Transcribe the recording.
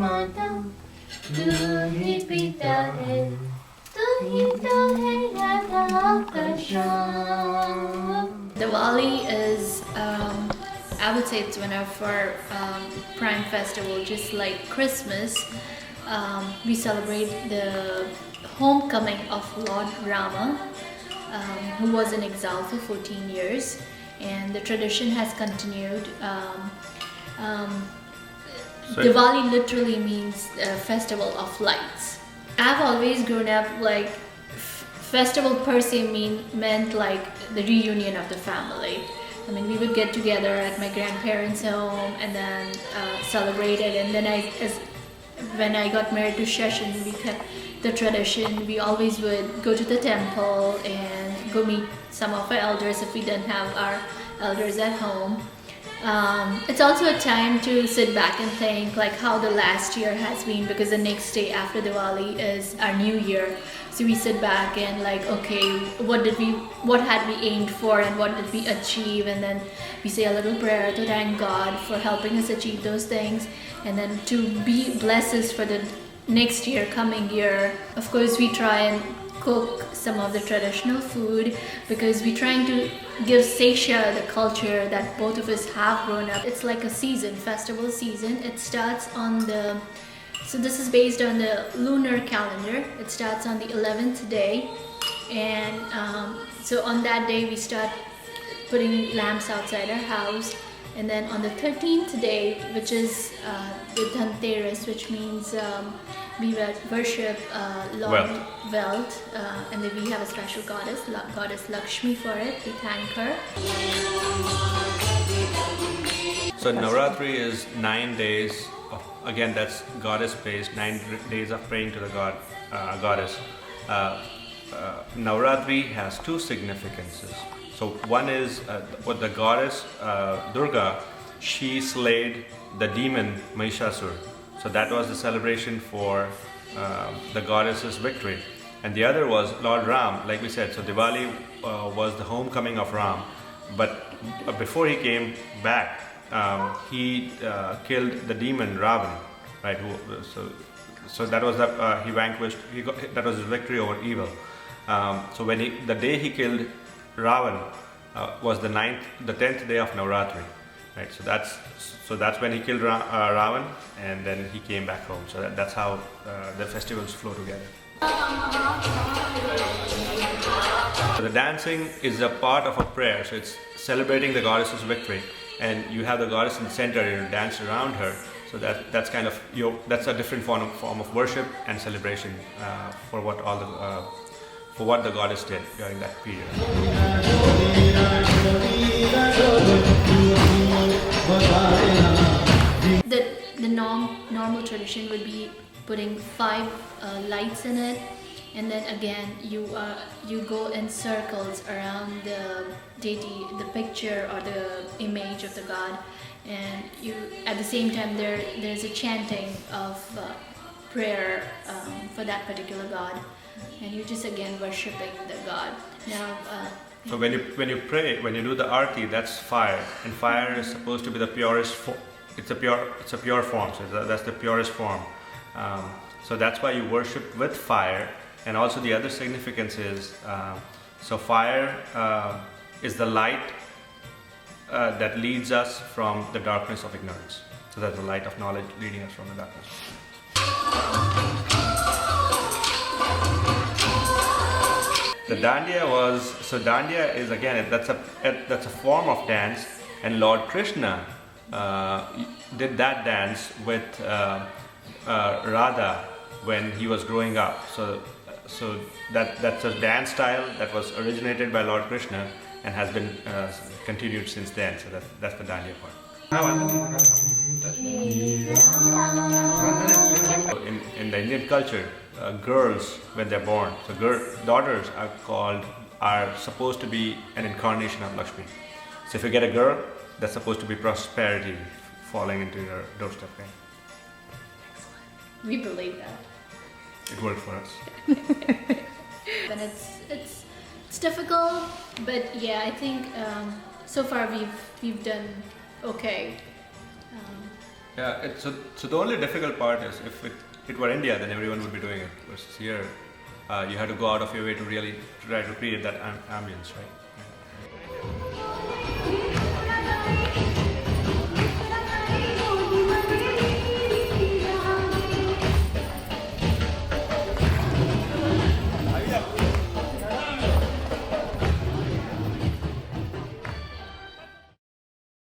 माता तू ही पिता है तू ही तो है राधा का Shyam. Diwali is, I would say it's one of our prime festival, just like Christmas. We celebrate the homecoming of Lord Rama, who was in exile for 14 years, and the tradition has continued. Diwali literally means festival of lights. I've always grown up like festival per se meant like the reunion of the family. I mean, we would get together at my grandparents' home and then celebrate it. And then when I got married to Sheshan, we kept the tradition. We always would go to the temple and go meet some of our elders if we didn't have our elders at home. It's also a time to sit back and think like how the last year has been, because the next day after Diwali is our new year. So we sit back and like, okay, what had we aimed for and what did we achieve, and then we say a little prayer to thank God for helping us achieve those things, and then to be blessed for the next year, coming year. Of course, we try and cook some of the traditional food because we're trying to give Seisha the culture that both of us have grown up. It's like a season, festival season. It starts on so this is based on the lunar calendar. It starts on the 11th day, and so on that day we start putting lamps outside our house, and then on the 13th day, which is the Dhanteras, which means we worship Lord Wealth, and then we have a special goddess Lakshmi for it. We thank her. So Navratri is 9 days of, again that's goddess based, 9 days of praying to the goddess. Navratri has two significances. So one is what the goddess Durga, she slayed the demon Mahishasur. So that was the celebration for the goddess's victory. And the other was Lord Ram, like we said. So Diwali was the homecoming of Ram. But before he came back, he killed the demon Ravan, right? So that was he vanquished. That was his victory over evil. So the day he killed Ravan was the 10th day of Navratri, right? So that's when he killed Ravan, and then he came back home. So that's how the festivals flow together. So the dancing is a part of a prayer. So it's celebrating the goddess's victory, and you have the goddess in the center and you dance around her. So that's kind of that's a different form of worship and celebration for what the goddess did during that period. The normal tradition would be putting 5 lights in it, and then again you go in circles around the deity, the picture or the image of the god, and you at the same time there's a chanting of prayer for that particular god, and you're just again worshipping the god. Now so when you pray, when you do the arti, that's fire, and fire is supposed to be the purest it's a pure form, so that's the purest form. So that's why you worship with fire. And also the other significance is so fire is the light that leads us from the darkness of ignorance. So that's the light of knowledge leading us from the darkness. The Dandiya is again that's a form of dance, and Lord Krishna did that dance with Radha when he was growing up. So that's a dance style that was originated by Lord Krishna and has been continued since then. So that's the Dandiya part. In the Indian culture, girls when they're born, so daughters are supposed to be an incarnation of Lakshmi. So if you get a girl, that's supposed to be prosperity falling into your doorstep. Right? we believe that. It worked for us. And it's difficult, but yeah, I think so far we've done okay. Yeah, so the only difficult part is if it were India, then everyone would be doing it. Versus here, you had to go out of your way to really try to create that ambience, right?